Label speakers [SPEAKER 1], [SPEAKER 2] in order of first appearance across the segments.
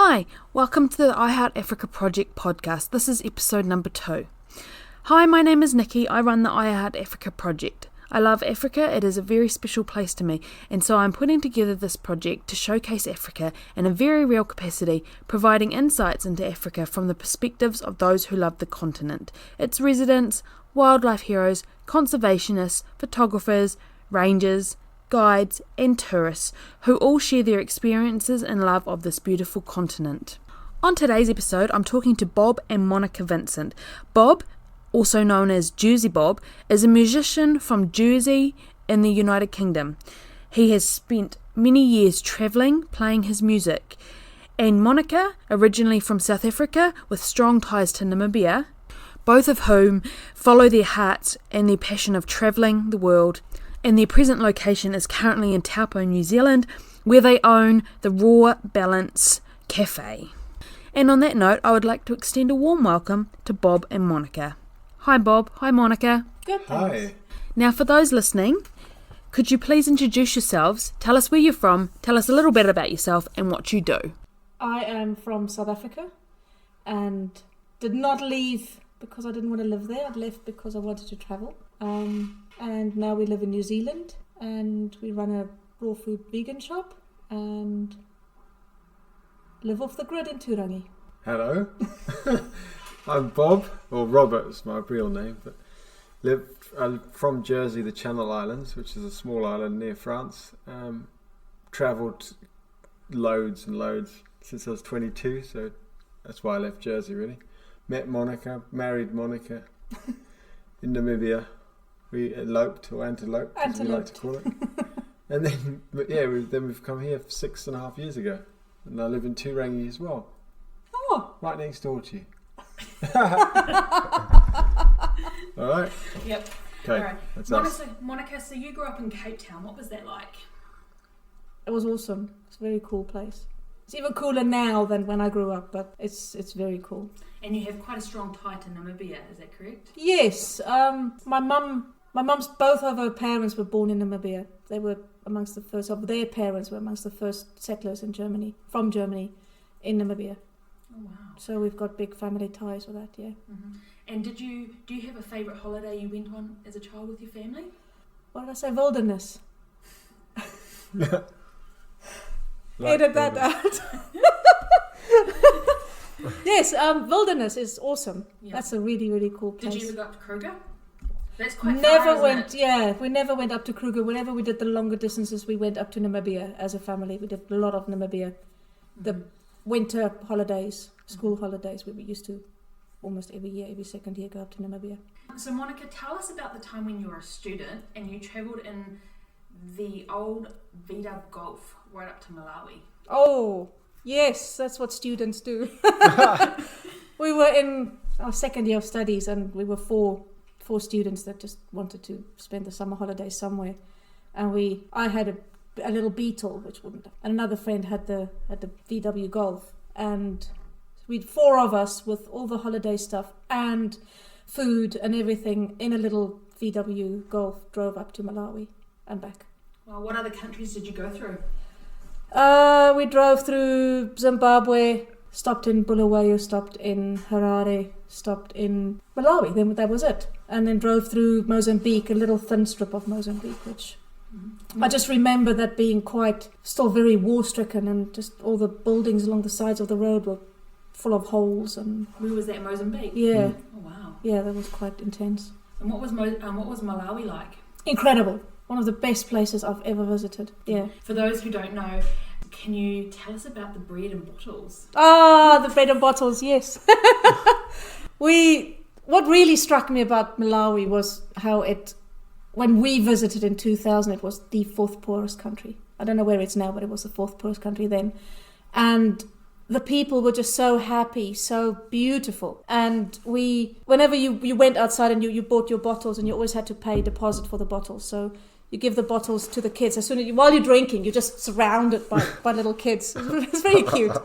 [SPEAKER 1] Hi, welcome to the I Heart Africa Project podcast. This is episode number 2. Hi, my name is Nikki. I run the I Heart Africa Project. I love Africa. It is a very special place to me, and so I'm putting together this project to showcase Africa in a very real capacity, providing insights into Africa from the perspectives of those who love the continent, its residents, wildlife heroes, conservationists, photographers, rangers, guides and tourists who all share their experiences and love of this beautiful continent. On today's episode, I'm talking to Bob and Monika Vincent. Bob, also known as Jerseybob, is a musician from Jersey in the United Kingdom. He has spent many years travelling, playing his music. And Monika, originally from South Africa with strong ties to Namibia, both of whom follow their hearts and their passion of travelling the world. And their present location is currently in Taupo, New Zealand, where they own the Raw Balance Cafe. And on that note, I would like to extend a warm welcome to Bob and Monika. Hi Bob, hi Monika.
[SPEAKER 2] Good, thanks.
[SPEAKER 3] Hi.
[SPEAKER 1] Now for those listening, could you please introduce yourselves, tell us where you're from, tell us a little bit about yourself and what you do.
[SPEAKER 2] I am from South Africa and did not leave because I didn't want to live there. I left because I wanted to travel. And now we live in New Zealand and we run a raw food vegan shop and live off the grid in Turangi.
[SPEAKER 3] Hello. I'm Bob, or Robert is my real name, but I'm from Jersey, the Channel Islands, which is a small island near France. Travelled loads and loads since I was 22, so that's why I left Jersey really. Met Monika, married Monika in Namibia. We eloped, or anteloped, as we like to call it. And then, we've come here 6.5 years ago. And I live in Turangi as well.
[SPEAKER 2] Oh!
[SPEAKER 3] Right next door to you. Alright?
[SPEAKER 1] Yep.
[SPEAKER 3] Okay,
[SPEAKER 1] Alright.
[SPEAKER 3] that's us.
[SPEAKER 1] Monika, so you grew up in Cape Town. What was that like?
[SPEAKER 2] It was awesome. It's a very cool place. It's even cooler now than when I grew up, but it's very cool.
[SPEAKER 1] And you have quite a strong tie to Namibia, is that correct?
[SPEAKER 2] Yes. My mum's, both of her parents were born in Namibia. They were amongst the first, of their parents were amongst the first settlers in Germany, from Germany, in Namibia.
[SPEAKER 1] Oh wow.
[SPEAKER 2] So we've got big family ties with that, yeah.
[SPEAKER 1] Mm-hmm. And do you have a favourite holiday you went on as a child with your family?
[SPEAKER 2] What did I say? Wilderness.
[SPEAKER 3] Like
[SPEAKER 2] Edit that out. Yes, wilderness is awesome.
[SPEAKER 1] Yeah.
[SPEAKER 2] That's a really, really cool place.
[SPEAKER 1] Did you ever go up to Kruger? That's quite
[SPEAKER 2] Never
[SPEAKER 1] far,
[SPEAKER 2] went.
[SPEAKER 1] isn't it?
[SPEAKER 2] Yeah, we never went up to Kruger. Whenever we did the longer distances, we went up to Namibia as a family. We did a lot of Namibia. The winter holidays, school holidays, we used to almost every year, every second year, go up to Namibia.
[SPEAKER 1] So Monika, tell us about the time when you were a student and you travelled in the old VW Golf right up to Malawi.
[SPEAKER 2] Oh, yes, that's what students do. We were in our second year of studies and we were four students that just wanted to spend the summer holidays somewhere. And I had a little Beetle, and another friend had the VW Golf. And four of us with all the holiday stuff and food and everything in a little VW Golf drove up to Malawi and back.
[SPEAKER 1] Well, what other countries did you go through?
[SPEAKER 2] We drove through Zimbabwe, stopped in Bulawayo, stopped in Harare, stopped in Malawi, then that was it. And then drove through Mozambique, a little thin strip of Mozambique, which I just remember that being still very war-stricken, and just all the buildings along the sides of the road were full of holes. And
[SPEAKER 1] Where was that, Mozambique?
[SPEAKER 2] yeah,
[SPEAKER 1] Oh wow.
[SPEAKER 2] yeah, that was quite intense.
[SPEAKER 1] And what was Malawi like?
[SPEAKER 2] Incredible. One of the best places I've ever visited. Yeah.
[SPEAKER 1] For those who don't know, can you tell us about the bread and bottles?
[SPEAKER 2] Ah, the bread and bottles, yes. What really struck me about Malawi was how when we visited in 2000, it was the 4th poorest country. I don't know where it's now, but it was the 4th poorest country then. And the people were just so happy, so beautiful. And whenever you went outside and you bought your bottles, and you always had to pay a deposit for the bottles. So you give the bottles to the kids. While you're drinking, you're just surrounded by little kids. It's very cute.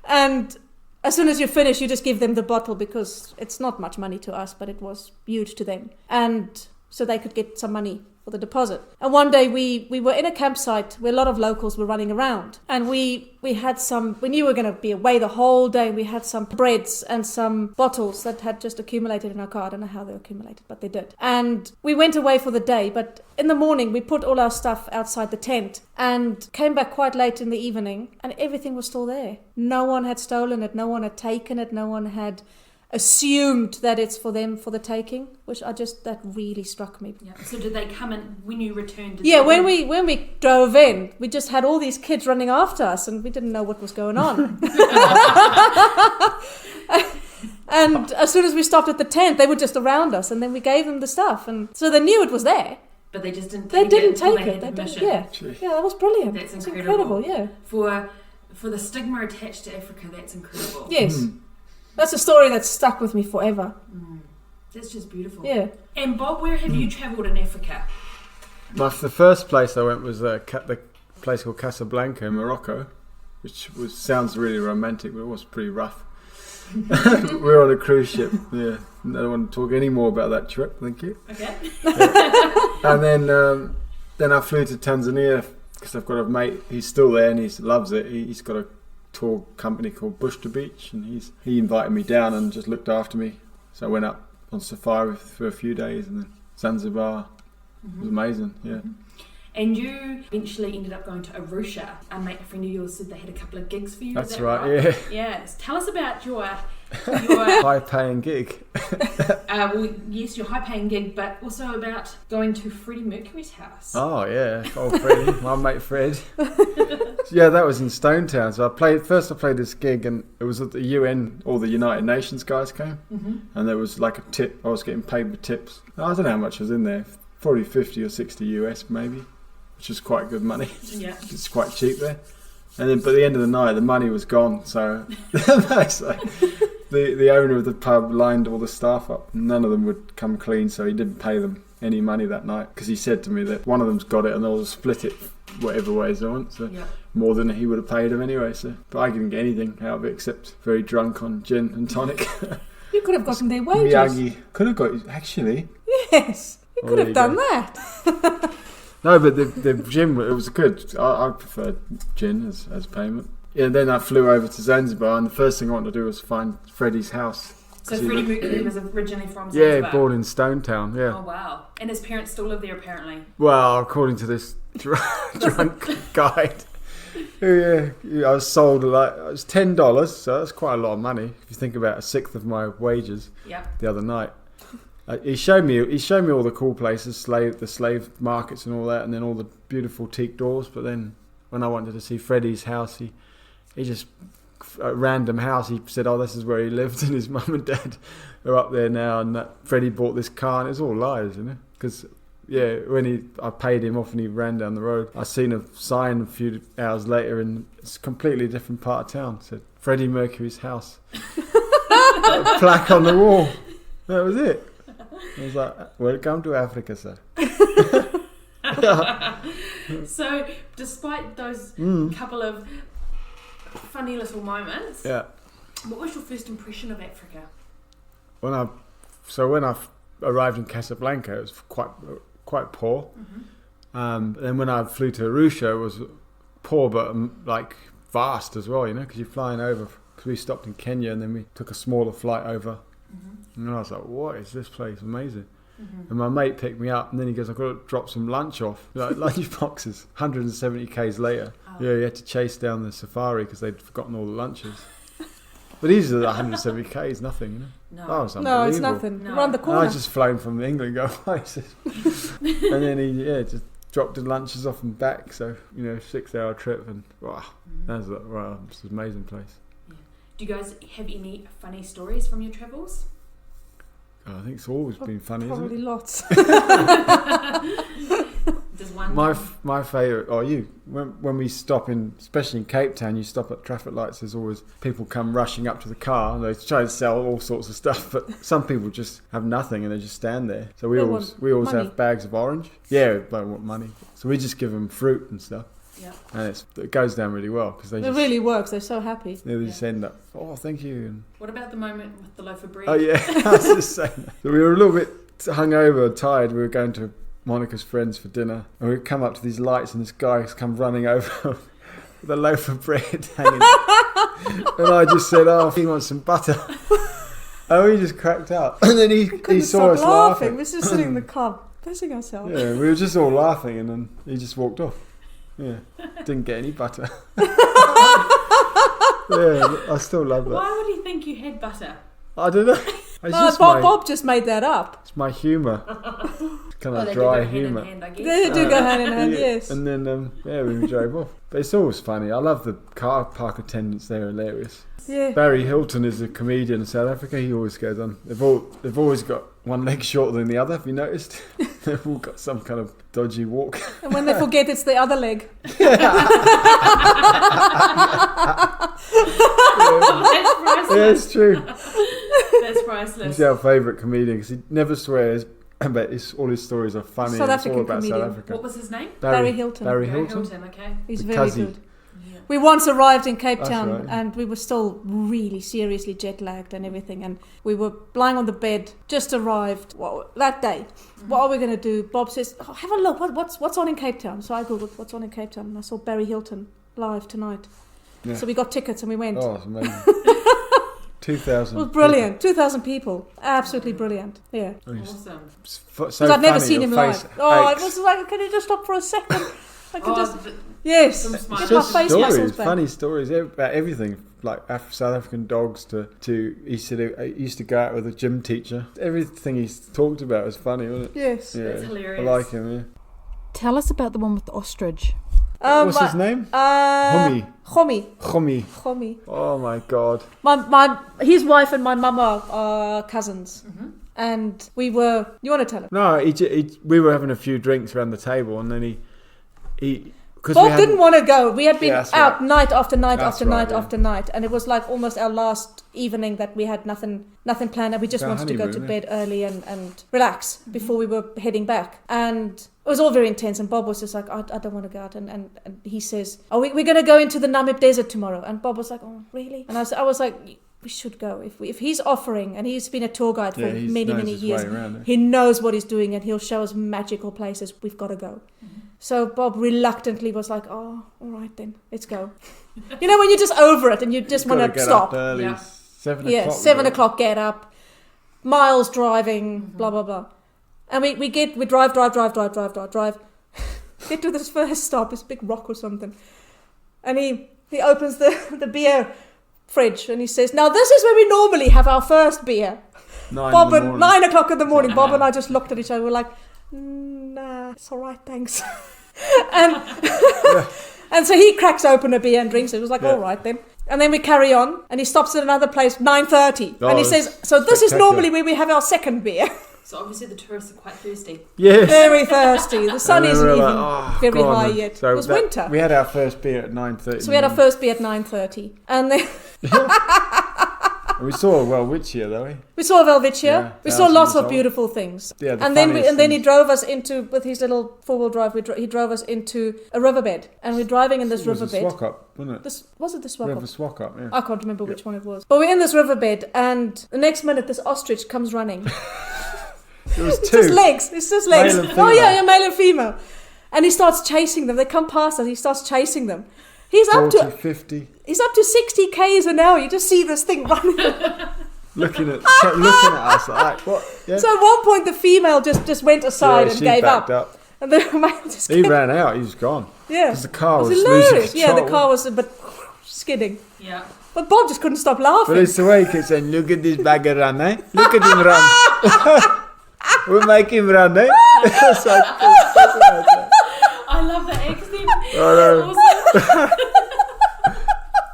[SPEAKER 2] And as soon as you finish, you just give them the bottle because it's not much money to us, but it was huge to them. And so they could get some money for the deposit. And one day we were in a campsite where a lot of locals were running around, and we knew we were going to be away the whole day. We had some breads and some bottles that had just accumulated in our car. I don't know how they accumulated, but they did. And we went away for the day, but in the morning we put all our stuff outside the tent and came back quite late in the evening, and everything was still there. No one had stolen it, no one had taken it, no one had assumed that it's for them for the taking, which that really struck me.
[SPEAKER 1] Yeah. So did they come in when you returned?
[SPEAKER 2] Yeah, when we drove in, we just had all these kids running after us, and we didn't know what was going on. And as soon as we stopped at the tent, they were just around us, and then we gave them the stuff, and so they knew it was there.
[SPEAKER 1] But they just didn't.
[SPEAKER 2] They didn't
[SPEAKER 1] take
[SPEAKER 2] take it.
[SPEAKER 1] They didn't.
[SPEAKER 2] Yeah, that was brilliant.
[SPEAKER 1] That's
[SPEAKER 2] it's
[SPEAKER 1] incredible.
[SPEAKER 2] Yeah.
[SPEAKER 1] For the stigma attached to Africa, that's incredible.
[SPEAKER 2] Yes. That's a story that's stuck with me forever.
[SPEAKER 1] That's just beautiful.
[SPEAKER 2] Yeah.
[SPEAKER 1] And Bob, where have you travelled in Africa?
[SPEAKER 3] The first place I went was the place called Casablanca in Morocco, which sounds really romantic, but it was pretty rough. We were on a cruise ship. Yeah, I don't want to talk any more about that trip. Thank you.
[SPEAKER 1] Okay.
[SPEAKER 3] Yeah. And then I flew to Tanzania because I've got a mate. He's still there and he loves it. He's got a tour company called Bush to Beach, and he invited me down and just looked after me. So I went up on safari for a few days, and then Zanzibar. It was amazing. Yeah.
[SPEAKER 1] And you eventually ended up going to Arusha. A friend of yours said they had a couple of gigs for you.
[SPEAKER 3] That's
[SPEAKER 1] is that
[SPEAKER 3] right.
[SPEAKER 1] right?
[SPEAKER 3] Yeah.
[SPEAKER 1] Yes. Tell us about your
[SPEAKER 3] high-paying gig.
[SPEAKER 1] Yes, your high-paying gig, but also about going to Freddie Mercury's house.
[SPEAKER 3] Oh yeah, old Freddie, my mate Fred. Yeah, that was in Stone Town. So I played this gig, and it was at the UN. All the United Nations guys came, and there was like a tip. I was getting paid with tips. I don't know how much was in there. Probably 50 or 60 US maybe, which is quite good money.
[SPEAKER 1] Yeah,
[SPEAKER 3] it's quite cheap there. And then, but at the end of the night, the money was gone. So the owner of the pub lined all the staff up. None of them would come clean, so he didn't pay them any money that night, because he said to me that one of them's got it and they'll split it whatever ways they want. So more than he would have paid them anyway. So, but I didn't get anything out of it except very drunk on gin and tonic.
[SPEAKER 2] You could have gotten their wages.
[SPEAKER 3] Miyagi could have got, actually.
[SPEAKER 2] Yes. You could have done that.
[SPEAKER 3] No, but the gin, it was good. I preferred gin as payment. Yeah, then I flew over to Zanzibar, and the first thing I wanted to do was find Freddie's house.
[SPEAKER 1] So Freddie Mercury was originally from Zanzibar?
[SPEAKER 3] Yeah, born in Stone Town, yeah.
[SPEAKER 1] Oh, wow. And his parents still live there, apparently?
[SPEAKER 3] Well, according to this drunk guide. Yeah, I was sold it was $10, so that's quite a lot of money. If you think about a sixth of my wages the other night. He showed me all the cool places, the slave markets and all that, and then all the beautiful teak doors. But then when I wanted to see Freddie's house, he just, a random house, he said, oh, this is where he lived, and his mum and dad are up there now, and that Freddie bought this car, and it's all lies, you know, because when I paid him off and he ran down the road, I seen a sign a few hours later, and it's a completely different part of town. It said Freddie Mercury's house. A plaque on the wall. That was it. I was like, welcome to Africa, sir.
[SPEAKER 1] So, despite those couple of funny little moments, what was your first impression of Africa? When I
[SPEAKER 3] arrived in Casablanca, it was quite poor. Then when I flew to Arusha, it was poor but like vast as well, you know, because you're flying over. Because we stopped in Kenya and then we took a smaller flight over. And I was like, what is this place? Amazing. And my mate picked me up, and then he goes, I've got to drop some lunch off. Like lunch boxes. 170 k's later. Oh. Yeah, you had to chase down the safari because they'd forgotten all the lunches. But these are 170 k's, nothing, you know.
[SPEAKER 1] No,
[SPEAKER 2] no, it's nothing. No. Around the corner.
[SPEAKER 3] I was just flown from England, go, what is this? And then he just dropped the lunches off and back. So, 6-hour trip, and wow, it's an amazing place.
[SPEAKER 1] Yeah. Do you guys have any funny stories from your travels?
[SPEAKER 3] I think it's always been funny,
[SPEAKER 2] probably
[SPEAKER 3] isn't it?
[SPEAKER 2] Lots.
[SPEAKER 1] Just one.
[SPEAKER 3] My favourite, when we stop especially in Cape Town, you stop at traffic lights, there's always people come rushing up to the car and they try to sell all sorts of stuff, but some people just have nothing and they just stand there. So we always have bags of orange. Yeah, they don't want money. So we just give them fruit and stuff. Yeah. And it goes down really well because it
[SPEAKER 2] really works. They're so happy.
[SPEAKER 3] They just end up, oh, thank you. And
[SPEAKER 1] what about the moment with the loaf of bread?
[SPEAKER 3] Oh yeah, I was just saying that. So we were a little bit hungover, tired. We were going to Monika's friends for dinner, and we come up to these lights, and this guy's come running over with a loaf of bread hanging. And I just said, he wants some butter. And we just cracked up. And then he saw us laughing.
[SPEAKER 2] We were just sitting in the car, pissing ourselves.
[SPEAKER 3] Yeah, we were just all laughing, and then he just walked off. Yeah, didn't get any butter. Yeah, I still love that.
[SPEAKER 1] Why would he think you had butter?
[SPEAKER 3] I don't know.
[SPEAKER 2] Bob just made that up.
[SPEAKER 3] It's my humour. Kind of dry humour.
[SPEAKER 2] They do go hand in hand, yes.
[SPEAKER 3] And then, we drove off. But it's always funny. I love the car park attendants. They're hilarious.
[SPEAKER 2] Yeah.
[SPEAKER 3] Barry Hilton is a comedian in South Africa. He always goes on. They've always got one leg shorter than the other, have you noticed? They've all got some kind of dodgy walk.
[SPEAKER 2] And when they forget, it's the other leg.
[SPEAKER 1] That's priceless.
[SPEAKER 3] Yeah, it's true.
[SPEAKER 1] That's priceless.
[SPEAKER 3] He's our favourite comedian because he never swears, but all his stories are funny.
[SPEAKER 2] South
[SPEAKER 3] and it's all
[SPEAKER 2] African
[SPEAKER 3] about
[SPEAKER 2] comedian.
[SPEAKER 3] South Africa.
[SPEAKER 1] What was his name?
[SPEAKER 2] Barry Hilton.
[SPEAKER 3] Barry Hilton.
[SPEAKER 1] Okay.
[SPEAKER 2] He's very
[SPEAKER 3] Kazi.
[SPEAKER 2] good. We once arrived in Cape Town,
[SPEAKER 3] right.
[SPEAKER 2] and we were still really seriously jet lagged and everything, and we were lying on the bed, just arrived that day. What are we going to do? Bob says, have a look, what's on in Cape Town? So I googled what's on in Cape Town, and I saw Barry Hilton live tonight.
[SPEAKER 3] Yeah.
[SPEAKER 2] So we got tickets and we went.
[SPEAKER 3] Oh, it's amazing. 2,000.
[SPEAKER 2] It was brilliant. 2,000 people. Absolutely brilliant. Yeah.
[SPEAKER 1] Awesome.
[SPEAKER 2] Because I'd never seen him live. It was like, can you just stop for a second? I could yes.
[SPEAKER 3] It's
[SPEAKER 2] get
[SPEAKER 3] just
[SPEAKER 2] my face
[SPEAKER 3] stories,
[SPEAKER 2] muscles back.
[SPEAKER 3] funny stories about everything, like South African dogs to he used to go out with a gym teacher. Everything he's talked about is funny, wasn't it?
[SPEAKER 2] Yes.
[SPEAKER 3] Yeah,
[SPEAKER 1] That's hilarious.
[SPEAKER 3] I like him, yeah.
[SPEAKER 1] Tell us about the one with the ostrich.
[SPEAKER 3] What's his name?
[SPEAKER 2] Khomi.
[SPEAKER 3] Oh my God.
[SPEAKER 2] His wife and my mama are cousins. Mm-hmm. And we were... You want to tell him?
[SPEAKER 3] No, we were having a few drinks around the table, and then he
[SPEAKER 2] Bob didn't want to go. We had been out
[SPEAKER 3] right.
[SPEAKER 2] night after night
[SPEAKER 3] That's
[SPEAKER 2] after
[SPEAKER 3] right,
[SPEAKER 2] night after night, and it was like almost our last evening that we had nothing planned, and we just wanted to go to bed early and relax before we were heading back. And it was all very intense, and Bob was just like, I don't want to go out. And he says, we're going to go into the Namib desert tomorrow. And Bob was like, oh, really? And I was like... We should go. If he's offering, and he's been a tour guide for many years, he knows what he's doing, and he'll show us magical places. We've got to go. Mm-hmm. So Bob reluctantly was like, "Oh, all right then, let's go." You know, when you're just over it and you just want to stop.
[SPEAKER 3] Up early.
[SPEAKER 1] Yeah.
[SPEAKER 3] 7 o'clock.
[SPEAKER 2] 7 o'clock. Get up. Miles driving. Mm-hmm. Blah blah blah. And we drive. Get to this first stop. This big rock or something, and he opens the beer fridge and he says, now this is where we normally have our first beer. 9 o'clock in the morning. Bob and I just looked at each other. We're like, nah, it's all right, thanks. And so he cracks open a beer and drinks it. It was like, all right then. And then we carry on, and he stops at another place 9:30, and he says, so this is normally where we have our second beer.
[SPEAKER 1] So obviously the tourists are quite thirsty.
[SPEAKER 3] Yes.
[SPEAKER 2] Very thirsty. The sun isn't even very high yet.
[SPEAKER 3] So
[SPEAKER 2] it was winter.
[SPEAKER 3] We had our first beer at 9:30.
[SPEAKER 2] So we had our first beer at 9:30. And then...
[SPEAKER 3] We saw Welwitschia, though.
[SPEAKER 2] We saw Welwitschia. We saw lots of beautiful things.
[SPEAKER 3] Yeah,
[SPEAKER 2] and then he drove us into, with his little four-wheel drive, he drove us into a riverbed. And we're driving in this riverbed.
[SPEAKER 3] It was the Swakop, wasn't it?
[SPEAKER 2] Was it the Swakop?
[SPEAKER 3] River Swakop, yeah.
[SPEAKER 2] I can't remember which one it was. But we're in this riverbed, and the next minute this ostrich comes running.
[SPEAKER 3] It was
[SPEAKER 2] two. It's just legs.
[SPEAKER 3] Male and
[SPEAKER 2] Oh yeah, male and female. And he starts chasing them. They come past us. He starts chasing them. He's
[SPEAKER 3] 40,
[SPEAKER 2] up to
[SPEAKER 3] 50.
[SPEAKER 2] He's up to 60 k's an hour. You just see this thing running.
[SPEAKER 3] looking at us like what? Yeah.
[SPEAKER 2] So at one point the female just went aside and gave up. And the male just
[SPEAKER 3] ran out. He was gone.
[SPEAKER 2] Yeah.
[SPEAKER 3] Because the car was
[SPEAKER 2] hilarious.
[SPEAKER 3] losing control.
[SPEAKER 2] Yeah, the car was a bit skidding.
[SPEAKER 1] Yeah.
[SPEAKER 2] But Bob just couldn't stop laughing.
[SPEAKER 3] But it's the way he keeps saying, look at this bagger run, eh? Look at him run. We'll make him run, eh? It's like,
[SPEAKER 1] I love that accent.
[SPEAKER 3] Oh,
[SPEAKER 1] Awesome.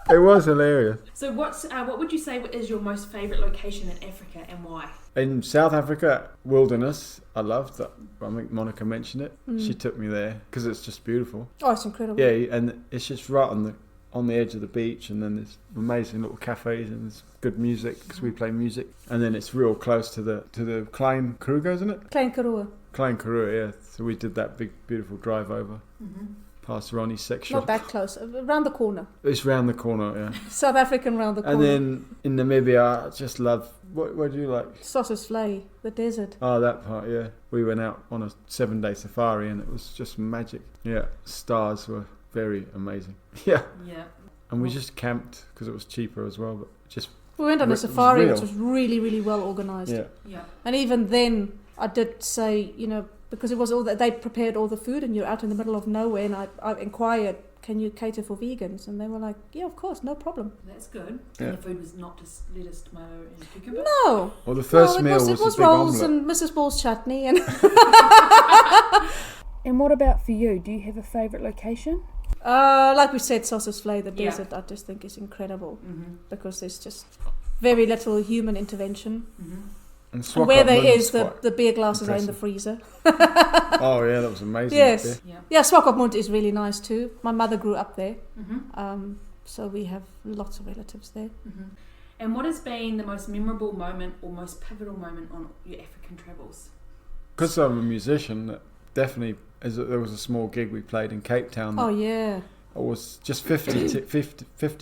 [SPEAKER 3] It was hilarious.
[SPEAKER 1] So what would you say is your most favourite location in Africa and why?
[SPEAKER 3] In South Africa, wilderness. I loved that. I think Monika mentioned it. She took me there because it's just beautiful.
[SPEAKER 2] Oh, it's incredible.
[SPEAKER 3] Yeah, and it's just right on the edge of the beach, and then there's amazing little cafes and there's good music because we play music, and then it's real close to the Klein Kruger, isn't it?
[SPEAKER 2] Klein Karoo.
[SPEAKER 3] Klein Karoo, yeah. So we did that big beautiful drive over.
[SPEAKER 1] Mm-hmm.
[SPEAKER 3] past Ronnie's sex
[SPEAKER 2] Not
[SPEAKER 3] shop.
[SPEAKER 2] that close, around the corner.
[SPEAKER 3] It's round the corner, yeah.
[SPEAKER 2] South African round the corner.
[SPEAKER 3] And then in Namibia, I just love... What do you like?
[SPEAKER 2] Sausage Flay, the desert.
[SPEAKER 3] Oh, that part, yeah. We went out on a 7-day safari and it was just magic. Yeah, stars were very amazing. Yeah.
[SPEAKER 1] Yeah.
[SPEAKER 3] And we just camped because it was cheaper as well, but just...
[SPEAKER 2] We went on
[SPEAKER 3] It
[SPEAKER 2] a
[SPEAKER 3] was
[SPEAKER 2] safari,
[SPEAKER 3] real.
[SPEAKER 2] which was really, really well organised.
[SPEAKER 3] Yeah.
[SPEAKER 1] Yeah.
[SPEAKER 2] And even then, I did say, because it was all that they prepared all the food and you're out in the middle of nowhere, and I inquired, can you cater for vegans? And they were like, yeah, of course, no problem.
[SPEAKER 1] That's good.
[SPEAKER 3] Yeah.
[SPEAKER 1] And the food was not just lettuce, tomato, and cucumber.
[SPEAKER 2] No.
[SPEAKER 3] Well, the first
[SPEAKER 2] it
[SPEAKER 3] meal
[SPEAKER 2] was,
[SPEAKER 3] was
[SPEAKER 2] it was
[SPEAKER 3] a big
[SPEAKER 2] rolls
[SPEAKER 3] omelette.
[SPEAKER 2] and Mrs. Ball's chutney. And
[SPEAKER 1] And what about for you? Do you have a favourite location?
[SPEAKER 2] like we said, Sausage Flay, the
[SPEAKER 1] Yeah.
[SPEAKER 2] desert, I just think is incredible
[SPEAKER 1] Mm-hmm.
[SPEAKER 2] because there's just very little human intervention.
[SPEAKER 1] Mm-hmm.
[SPEAKER 3] And
[SPEAKER 2] And where there
[SPEAKER 3] Swakopmund's
[SPEAKER 2] is, the beer glasses are in the freezer.
[SPEAKER 3] Oh, yeah, that was amazing.
[SPEAKER 2] Yes.
[SPEAKER 3] up there.
[SPEAKER 1] Yeah.
[SPEAKER 2] Yeah, Swakopmund is really nice too. My mother grew up there,
[SPEAKER 1] Mm-hmm.
[SPEAKER 2] so we have lots of relatives there.
[SPEAKER 1] Mm-hmm. And what has been the most memorable moment or most pivotal moment on your African travels?
[SPEAKER 3] Because I'm a musician, that definitely, there was a small gig we played in Cape Town.
[SPEAKER 2] Oh yeah.
[SPEAKER 3] It was just 50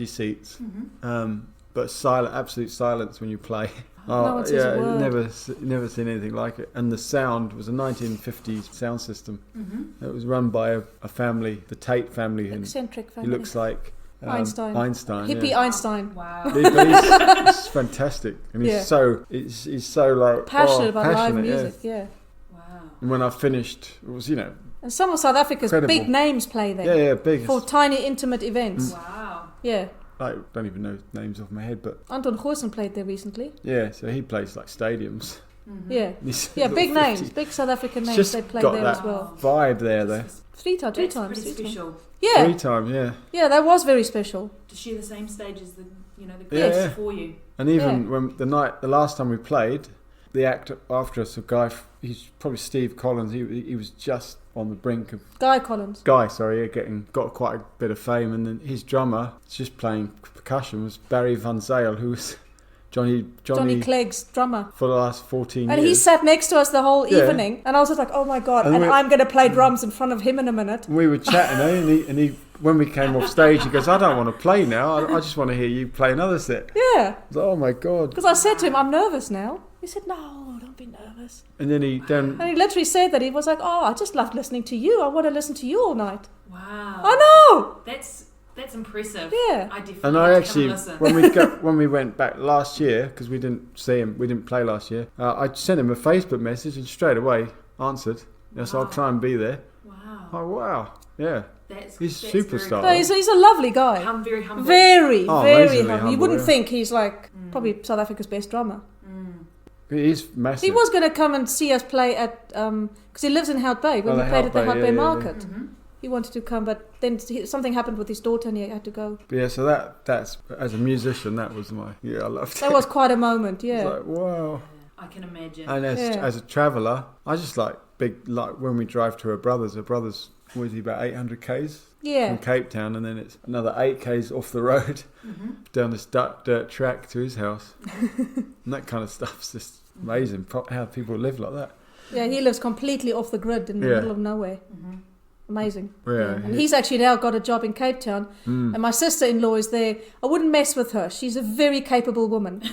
[SPEAKER 3] seats,
[SPEAKER 1] Mm-hmm.
[SPEAKER 3] but absolute silence when you play.
[SPEAKER 2] No one says a word.
[SPEAKER 3] Never seen anything like it. And the sound was a 1950s sound system.
[SPEAKER 1] Mm-hmm.
[SPEAKER 3] It was run by a family, the Tate family, and
[SPEAKER 2] Eccentric
[SPEAKER 3] he
[SPEAKER 2] family.
[SPEAKER 3] looks like
[SPEAKER 2] Einstein.
[SPEAKER 3] yeah.
[SPEAKER 2] Hippie Einstein.
[SPEAKER 1] Wow.
[SPEAKER 3] But he's fantastic, and
[SPEAKER 2] Yeah.
[SPEAKER 3] he's so like
[SPEAKER 2] Passionate about live
[SPEAKER 3] passionate, yeah.
[SPEAKER 2] music, yeah.
[SPEAKER 1] Wow.
[SPEAKER 3] And when I finished, it was
[SPEAKER 2] And some of South Africa's
[SPEAKER 3] Incredible.
[SPEAKER 2] big names play there
[SPEAKER 3] yeah, big.
[SPEAKER 2] for tiny, intimate events.
[SPEAKER 1] Wow.
[SPEAKER 2] Yeah.
[SPEAKER 3] I don't even know names off my head, but
[SPEAKER 2] Anton Goosen played there recently.
[SPEAKER 3] yeah. So he plays like stadiums.
[SPEAKER 1] Mm-hmm.
[SPEAKER 2] Yeah.
[SPEAKER 3] He's
[SPEAKER 2] Yeah,
[SPEAKER 3] got
[SPEAKER 2] big
[SPEAKER 3] 50
[SPEAKER 2] names, big South African names.
[SPEAKER 3] Just
[SPEAKER 2] They play
[SPEAKER 3] got
[SPEAKER 2] there
[SPEAKER 3] that
[SPEAKER 2] as well.
[SPEAKER 3] vibe there.
[SPEAKER 2] Two
[SPEAKER 1] That's
[SPEAKER 2] times.
[SPEAKER 1] pretty
[SPEAKER 2] three times.
[SPEAKER 1] special.
[SPEAKER 2] Yeah,
[SPEAKER 3] 3 times, yeah.
[SPEAKER 2] yeah, that was very special.
[SPEAKER 1] To share the same stage as the
[SPEAKER 3] Yeah.
[SPEAKER 1] crowds
[SPEAKER 3] Yeah.
[SPEAKER 1] for you.
[SPEAKER 3] And even
[SPEAKER 2] Yeah.
[SPEAKER 3] when the last time we played, the actor after us, a guy, he's probably Steve Collins. He was just on the brink of
[SPEAKER 2] Guy Collins.
[SPEAKER 3] got quite a bit of fame, and then his drummer, just playing percussion, was Barry Van Zyl, who was Johnny
[SPEAKER 2] Clegg's drummer.
[SPEAKER 3] for the last 14
[SPEAKER 2] And
[SPEAKER 3] years.
[SPEAKER 2] he sat next to us the whole
[SPEAKER 3] Yeah.
[SPEAKER 2] evening, and I was just like, "Oh my god!"
[SPEAKER 3] And
[SPEAKER 2] And
[SPEAKER 3] we-
[SPEAKER 2] I'm going to play drums in front of him in a minute.
[SPEAKER 3] We were chatting, and he when we came off stage, he goes, "I don't want to play now. I just want to hear you play another set."
[SPEAKER 2] Yeah,
[SPEAKER 3] I was like, "Oh my god!"
[SPEAKER 2] because I said to him, "I'm nervous now." He said, "No, don't be nervous."
[SPEAKER 3] And then
[SPEAKER 2] And he literally said that he was like, "Oh, I just loved listening to you. I want to listen to you all night."
[SPEAKER 1] Wow.
[SPEAKER 2] I know.
[SPEAKER 1] That's impressive.
[SPEAKER 2] Yeah.
[SPEAKER 1] I definitely
[SPEAKER 3] And I
[SPEAKER 1] like to
[SPEAKER 3] actually,
[SPEAKER 1] come and listen.
[SPEAKER 3] when we went back last year, because we didn't see him, we didn't play last year. I sent him a Facebook message and straight away answered. Yes, I'll
[SPEAKER 1] Wow.
[SPEAKER 3] try and be there.
[SPEAKER 1] Wow.
[SPEAKER 3] Oh wow, yeah.
[SPEAKER 1] That's
[SPEAKER 3] He's
[SPEAKER 1] that's
[SPEAKER 3] superstar.
[SPEAKER 2] No, he's a lovely guy.
[SPEAKER 1] Very humble.
[SPEAKER 2] Very,
[SPEAKER 3] Oh,
[SPEAKER 2] very
[SPEAKER 3] amazingly
[SPEAKER 2] humble. You
[SPEAKER 3] humble,
[SPEAKER 2] wouldn't
[SPEAKER 3] yeah.
[SPEAKER 2] think he's like probably South Africa's best drummer.
[SPEAKER 3] He's massive.
[SPEAKER 2] He was going to come and see us play at because he lives in Hout Bay. When
[SPEAKER 3] Oh,
[SPEAKER 2] we
[SPEAKER 3] the
[SPEAKER 2] played
[SPEAKER 3] Hout
[SPEAKER 2] at the
[SPEAKER 3] Bay,
[SPEAKER 2] Hout
[SPEAKER 3] yeah,
[SPEAKER 2] Bay
[SPEAKER 3] yeah,
[SPEAKER 2] Market,
[SPEAKER 1] Mm-hmm.
[SPEAKER 2] he wanted to come, but then something happened with his daughter, and he had to go.
[SPEAKER 3] But yeah, so that's as a musician, that was I loved
[SPEAKER 2] That
[SPEAKER 3] it.
[SPEAKER 2] was quite a moment.
[SPEAKER 3] It's
[SPEAKER 2] Yeah,
[SPEAKER 3] like wow.
[SPEAKER 1] I can imagine.
[SPEAKER 3] And
[SPEAKER 2] Yeah.
[SPEAKER 3] as a traveller, I just like when we drive to her brother's always about 800 k's
[SPEAKER 2] yeah.
[SPEAKER 3] from Cape Town, and then it's another 8 k's off the road down this dirt track to his house, and that kind of stuff's just amazing. How people live like that.
[SPEAKER 2] Yeah, he lives completely off the grid in the
[SPEAKER 3] Yeah.
[SPEAKER 2] middle of nowhere. Amazing.
[SPEAKER 3] Yeah,
[SPEAKER 2] And he's actually now got a job in Cape Town, and my sister-in-law is there. I wouldn't mess with her. She's a very capable woman,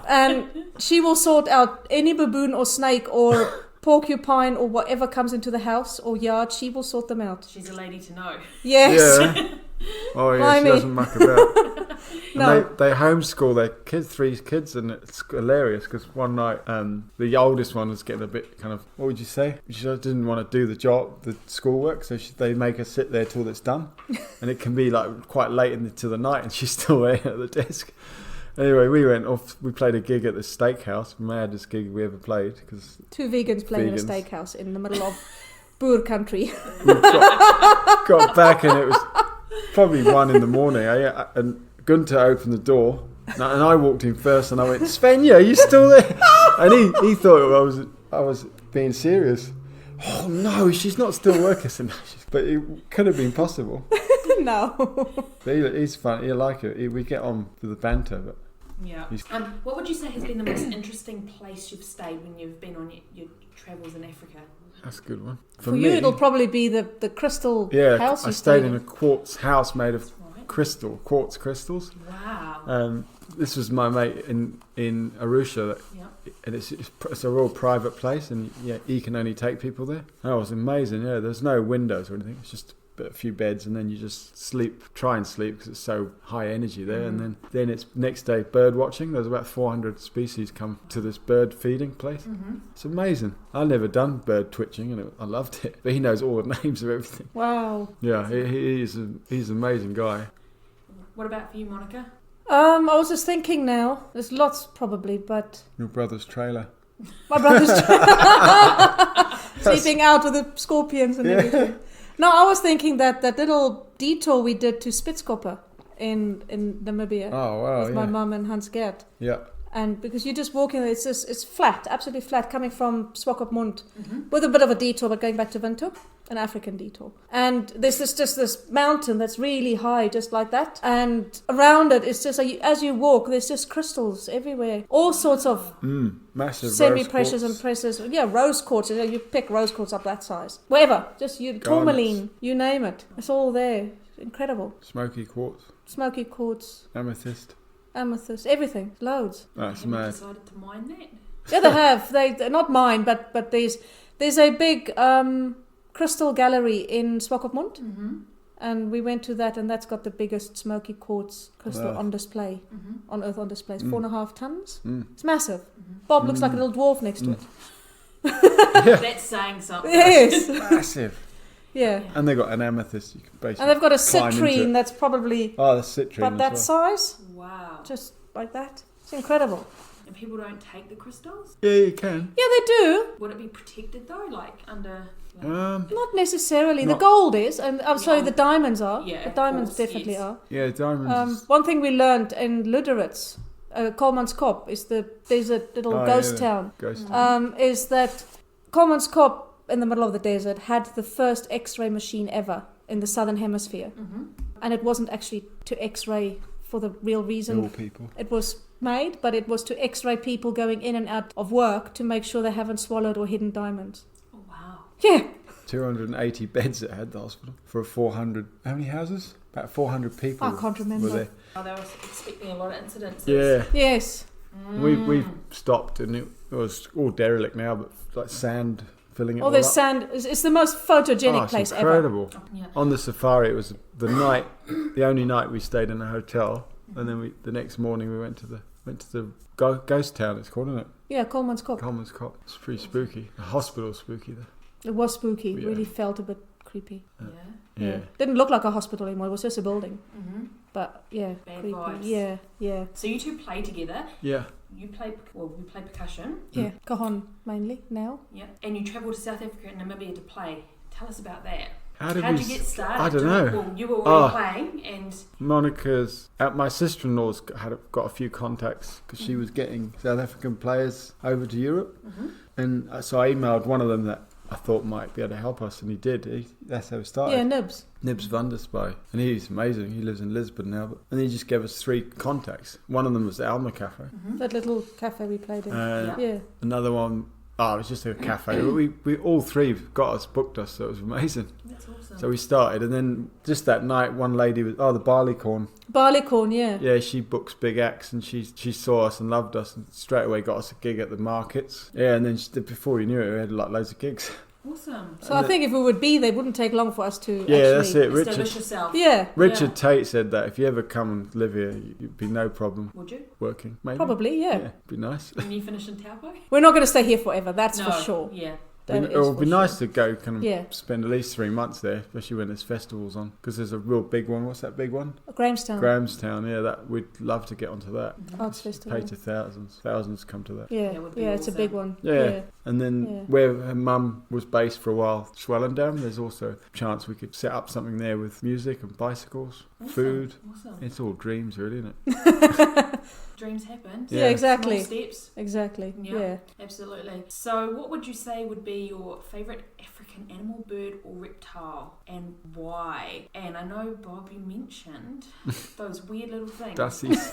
[SPEAKER 2] and she will sort out any baboon or snake or porcupine or whatever comes into the house or yard. She will sort them out.
[SPEAKER 1] She's a lady to know.
[SPEAKER 2] Yes.
[SPEAKER 3] Yeah. Oh yeah, she
[SPEAKER 2] Blimey.
[SPEAKER 3] doesn't muck about.
[SPEAKER 2] No.
[SPEAKER 3] And they homeschool their kids, 3 kids, and it's hilarious because one night the oldest one was getting a bit kind of, what would you say? She didn't want to do the schoolwork, so they make her sit there till it's done, and it can be like quite late into the night, and she's still there at the desk. Anyway, we went off. We played a gig at the steakhouse, maddest gig we ever played because
[SPEAKER 2] 2 vegans playing in a
[SPEAKER 3] Vegans.
[SPEAKER 2] steakhouse in the middle of Boer country.
[SPEAKER 3] we got back and it was probably 1 in the morning. And Gunter opened the door, and I walked in first, and I went, "Svenja, are you still there?" And he thought I was being serious. Oh no, she's not still working. So no, but it could have been possible.
[SPEAKER 2] No.
[SPEAKER 3] But he's fun. He like it. We get on with the banter. But
[SPEAKER 1] Yeah. What would you say has been the most interesting place you've stayed when you've been on your travels in Africa?
[SPEAKER 3] That's a good one.
[SPEAKER 2] For you, it'll probably be the crystal house.
[SPEAKER 3] I stayed in a quartz house made of quartz crystals.
[SPEAKER 1] Wow.
[SPEAKER 3] This was my mate in Arusha, and it's a real private place, and he can only take people there. Oh, it was amazing. Yeah, there's no windows or anything. It's just a few beds, and then you just try and sleep because it's so high energy there. And then it's next day bird watching. There's about 400 species come to this bird feeding place. It's amazing. I've never done bird twitching, and I loved it. But he knows all the names of everything.
[SPEAKER 2] Wow.
[SPEAKER 3] Yeah, he's an amazing guy.
[SPEAKER 1] What about for you, Monika?
[SPEAKER 2] I was just thinking now. There's lots probably, but
[SPEAKER 3] Your brother's trailer.
[SPEAKER 2] my brother's sleeping out with the scorpions and everything. No, I was thinking that little detour we did to Spitzkoppe in Namibia.
[SPEAKER 3] Oh wow!
[SPEAKER 2] With my mum and Hans Gert.
[SPEAKER 3] Yeah.
[SPEAKER 2] And because you just walk in, it's flat, absolutely flat, coming from Swakopmund, with a bit of a detour, but going back to Windhoek, an African detour. And there's this mountain that's really high, just like that. And around it, it's just as you walk, there's just crystals everywhere, all sorts of
[SPEAKER 3] Massive
[SPEAKER 2] semi-precious and precious. Yeah, rose quartz. You pick rose quartz up that size, wherever. Just tourmaline, you name it. It's all there. Incredible.
[SPEAKER 3] Smoky quartz.
[SPEAKER 2] Smoky quartz.
[SPEAKER 3] Amethyst,
[SPEAKER 2] everything, loads.
[SPEAKER 3] That's
[SPEAKER 1] Have
[SPEAKER 3] mad.
[SPEAKER 1] you decided to mine that?
[SPEAKER 2] Yeah, they have. They're not mine, but there's a big crystal gallery in Swakopmund, and we went to that, and that's got the biggest smoky quartz crystal on display, on Earth on display. It's 4.5 tons. It's massive. Bob looks like a little dwarf next to it.
[SPEAKER 1] That's saying something.
[SPEAKER 2] Yes.
[SPEAKER 3] Massive.
[SPEAKER 2] Yeah.
[SPEAKER 3] And they've got an amethyst you can basically.
[SPEAKER 2] And they've got a
[SPEAKER 3] climb into
[SPEAKER 2] citrine
[SPEAKER 3] it.
[SPEAKER 2] that's probably
[SPEAKER 3] the citrine.
[SPEAKER 2] about that size,
[SPEAKER 1] Wow.
[SPEAKER 2] just like that. It's incredible.
[SPEAKER 1] And people don't take the crystals?
[SPEAKER 3] Yeah, you can.
[SPEAKER 2] Yeah, they do.
[SPEAKER 1] Would it be protected though? Like under...
[SPEAKER 2] Not necessarily.
[SPEAKER 3] Not-
[SPEAKER 2] the gold is, and I'm sorry,
[SPEAKER 1] Yeah.
[SPEAKER 2] the diamonds are.
[SPEAKER 1] Yeah,
[SPEAKER 2] the
[SPEAKER 1] of
[SPEAKER 2] diamonds
[SPEAKER 1] course,
[SPEAKER 2] definitely
[SPEAKER 1] yes.
[SPEAKER 2] are.
[SPEAKER 3] Yeah, diamonds.
[SPEAKER 2] One thing we learned in Luderitz, Kolmanskop, is there's a little ghost town.
[SPEAKER 3] Ghost town.
[SPEAKER 2] Is that Kolmanskop in the middle of the desert had the first X-ray machine ever in the southern hemisphere, and it wasn't actually to X-ray for the real reason
[SPEAKER 3] All people.
[SPEAKER 2] it was made, but it was to X-ray people going in and out of work to make sure they haven't swallowed or hidden diamonds.
[SPEAKER 1] Oh, wow.
[SPEAKER 2] Yeah.
[SPEAKER 3] 280 beds it had, the hospital, for 400. How many houses? About 400 people.
[SPEAKER 2] I can't remember.
[SPEAKER 3] Were there.
[SPEAKER 1] Oh, they were expecting a lot of incidences.
[SPEAKER 3] Yeah.
[SPEAKER 2] Yes.
[SPEAKER 3] We stopped, and it was all derelict now, but like sand filling it.
[SPEAKER 2] Oh,
[SPEAKER 3] all
[SPEAKER 2] there's
[SPEAKER 3] up.
[SPEAKER 2] sand. It's the most photogenic
[SPEAKER 3] It's
[SPEAKER 2] place
[SPEAKER 3] incredible.
[SPEAKER 2] ever.
[SPEAKER 1] Yeah.
[SPEAKER 3] On the safari, it was the only night we stayed in a hotel, and then the next morning we went to the ghost town. It's called, isn't it?
[SPEAKER 2] Yeah, Kolmanskop.
[SPEAKER 3] Kolmanskop. It's pretty spooky. The hospital's spooky there.
[SPEAKER 2] It was spooky.
[SPEAKER 3] Yeah.
[SPEAKER 2] Really felt a bit creepy.
[SPEAKER 3] Yeah.
[SPEAKER 2] Didn't look like a hospital anymore. It was just a building. But yeah,
[SPEAKER 1] Bad
[SPEAKER 2] creepy.
[SPEAKER 1] vibes.
[SPEAKER 2] Yeah.
[SPEAKER 1] So you two play together.
[SPEAKER 3] Yeah.
[SPEAKER 1] We play percussion.
[SPEAKER 2] Yeah. Cajon mainly now.
[SPEAKER 1] Yeah. And you travel to South Africa and Namibia to play. Tell us about that.
[SPEAKER 3] How did
[SPEAKER 1] How'd
[SPEAKER 3] we
[SPEAKER 1] you get started?
[SPEAKER 3] I don't know.
[SPEAKER 1] Well, you were already playing, and
[SPEAKER 3] Monica's my sister-in-law's got a few contacts because she was getting South African players over to Europe, and so I emailed one of them that I thought might be able to help us, and he did. That's how it started.
[SPEAKER 2] Yeah, Nibs.
[SPEAKER 3] Nibs van der Spy, and he's amazing. He lives in Lisbon now, and he just gave us 3 contacts. One of them was the Alma Cafe.
[SPEAKER 2] That little cafe we played in. Yeah.
[SPEAKER 3] Another one. Oh, it was just a cafe. we all 3 booked us, so it was amazing.
[SPEAKER 1] that's awesome.
[SPEAKER 3] So we started, and then just that night, one lady was the Barleycorn.
[SPEAKER 2] Barleycorn, yeah.
[SPEAKER 3] Yeah, she books big acts, and she saw us and loved us, and straight away got us a gig at the markets. Yeah, and then before you knew it, we had like loads of gigs.
[SPEAKER 1] Awesome.
[SPEAKER 2] So I think if we would be there, it wouldn't take long for us to
[SPEAKER 3] Yeah,
[SPEAKER 2] actually...
[SPEAKER 3] that's it.
[SPEAKER 1] Establish yourself.
[SPEAKER 2] Yeah.
[SPEAKER 3] Richard Tate said that if you ever come and live here, you'd be no problem
[SPEAKER 1] Would you?
[SPEAKER 3] working. Maybe.
[SPEAKER 2] Probably, yeah.
[SPEAKER 3] Be nice.
[SPEAKER 1] When you finish in Taupo?
[SPEAKER 2] We're not going to stay here forever, that's
[SPEAKER 1] No.
[SPEAKER 2] for sure.
[SPEAKER 1] Yeah.
[SPEAKER 2] That
[SPEAKER 3] It would
[SPEAKER 2] is
[SPEAKER 3] be
[SPEAKER 2] for
[SPEAKER 3] nice
[SPEAKER 2] sure.
[SPEAKER 3] to go kind
[SPEAKER 2] Yeah.
[SPEAKER 3] of spend at least 3 months there, especially when there's festivals on. Because there's a real big one. What's that big one?
[SPEAKER 2] Grahamstown.
[SPEAKER 3] Grahamstown. Yeah, that we'd love to get onto that.
[SPEAKER 2] Arts Festival.
[SPEAKER 3] Pay to thousands come to that.
[SPEAKER 2] Yeah,
[SPEAKER 1] That would be
[SPEAKER 2] it's a
[SPEAKER 1] awesome.
[SPEAKER 2] big one.
[SPEAKER 3] Yeah. And then
[SPEAKER 2] Yeah.
[SPEAKER 3] where her mum was based for a while, Swellendam, there's also a chance we could set up something there with music and bicycles,
[SPEAKER 1] Awesome.
[SPEAKER 3] food.
[SPEAKER 1] Awesome.
[SPEAKER 3] It's all dreams, really, isn't it?
[SPEAKER 1] Dreams happen.
[SPEAKER 2] Yeah, exactly.
[SPEAKER 1] Small steps.
[SPEAKER 2] Exactly. Yeah.
[SPEAKER 1] Absolutely. So what would you say would be your favourite African animal, bird or reptile, and why? And I know, Bob, you mentioned those weird little things.
[SPEAKER 3] Dussies.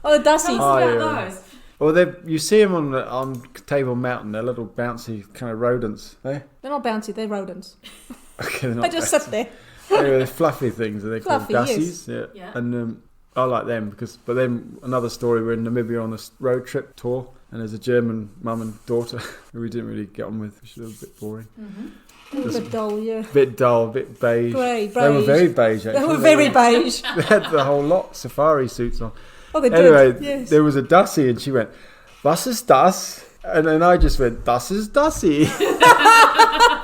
[SPEAKER 2] Oh, the Dussies.
[SPEAKER 1] Tell us about
[SPEAKER 3] yeah.
[SPEAKER 1] those.
[SPEAKER 3] Well, you see them on Table Mountain. They're little bouncy kind of rodents.
[SPEAKER 2] They're not bouncy, they're rodents.
[SPEAKER 3] Okay, they're not
[SPEAKER 2] They just sit there.
[SPEAKER 3] Anyway, they're fluffy things. They're called
[SPEAKER 2] Fluffy,
[SPEAKER 3] dassies.
[SPEAKER 2] yes.
[SPEAKER 3] Yeah. And I like them but then another story. We're in Namibia on a road trip tour, and there's a German mum and daughter who we didn't really get on with. Which was a bit boring.
[SPEAKER 2] A bit dull, yeah.
[SPEAKER 3] Bit dull, bit beige.
[SPEAKER 2] Grey,
[SPEAKER 3] They were very beige, actually.
[SPEAKER 2] They were very beige.
[SPEAKER 3] They had the whole lot, safari suits on.
[SPEAKER 2] Oh, they
[SPEAKER 3] Anyway,
[SPEAKER 2] did, yes.
[SPEAKER 3] there was a Dassie, and she went, "Was ist das?" And then I just went, "Das ist Dassie."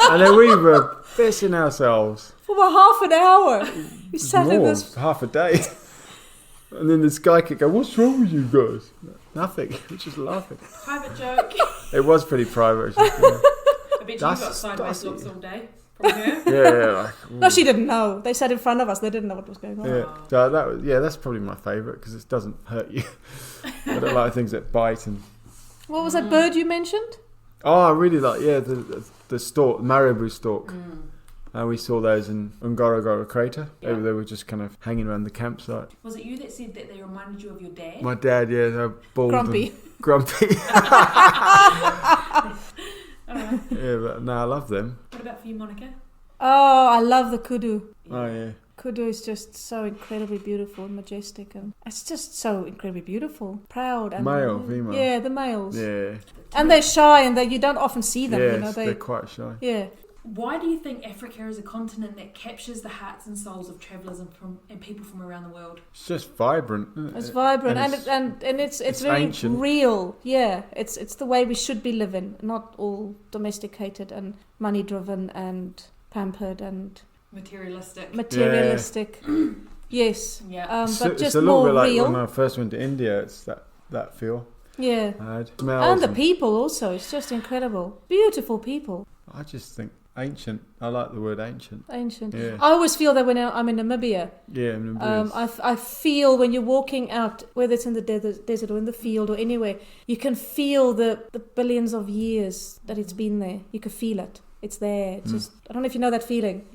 [SPEAKER 3] And then we were pissing ourselves.
[SPEAKER 2] For about half an hour. We sat in this...
[SPEAKER 3] half a day. And then this guy could go, "What's wrong with you guys?" Nothing. We're just laughing.
[SPEAKER 4] Private joke.
[SPEAKER 3] It was pretty private. Actually.
[SPEAKER 4] I bet you got sideways looks all day from her.
[SPEAKER 3] Yeah.
[SPEAKER 2] No, she didn't know. They sat in front of us. They didn't know what was going on.
[SPEAKER 3] Yeah. So that's probably my favourite because it doesn't hurt you. I don't like things that bite and.
[SPEAKER 2] What was that bird you mentioned?
[SPEAKER 3] Oh, I really like the stork, marabou stork. We saw those in Ngorongoro Crater.
[SPEAKER 4] Yeah.
[SPEAKER 3] They were just kind of hanging around the campsite.
[SPEAKER 4] Was it you that said that they reminded you of your dad?
[SPEAKER 3] My dad, yeah, they're bald
[SPEAKER 2] Grumpy.
[SPEAKER 3] and grumpy. Yeah, but no, I love them.
[SPEAKER 4] What about for you, Monika?
[SPEAKER 2] Oh, I love the kudu.
[SPEAKER 3] Oh yeah.
[SPEAKER 2] Kudu is just so incredibly beautiful and majestic, and it's just so incredibly beautiful, proud and
[SPEAKER 3] Male, female.
[SPEAKER 2] Yeah, the males.
[SPEAKER 3] Yeah.
[SPEAKER 2] And they're shy, and you don't often see them.
[SPEAKER 3] Yes,
[SPEAKER 2] they're
[SPEAKER 3] quite shy.
[SPEAKER 2] Yeah.
[SPEAKER 4] Why do you think Africa is a continent that captures the hearts and souls of travellers and people from around the world?
[SPEAKER 3] It's just vibrant. Isn't it?
[SPEAKER 2] It's vibrant and it's very
[SPEAKER 3] ancient.
[SPEAKER 2] real. Yeah, it's the way we should be living, not all domesticated and money driven and pampered and materialistic. Yes.
[SPEAKER 4] Yeah.
[SPEAKER 2] But just
[SPEAKER 3] it's a little
[SPEAKER 2] more
[SPEAKER 3] bit like
[SPEAKER 2] real.
[SPEAKER 3] when I first went to India. It's that feel.
[SPEAKER 2] Yeah.
[SPEAKER 3] I had smells
[SPEAKER 2] And the people also. It's just incredible. Beautiful people.
[SPEAKER 3] I just think ancient. I like the word ancient.
[SPEAKER 2] Ancient.
[SPEAKER 3] Yeah.
[SPEAKER 2] I always feel that when I'm in Namibia.
[SPEAKER 3] Yeah.
[SPEAKER 2] I feel when you're walking out, whether it's in the desert or in the field or anywhere, you can feel the billions of years that it's been there. You can feel it. It's there. It's just, I don't know if you know that feeling.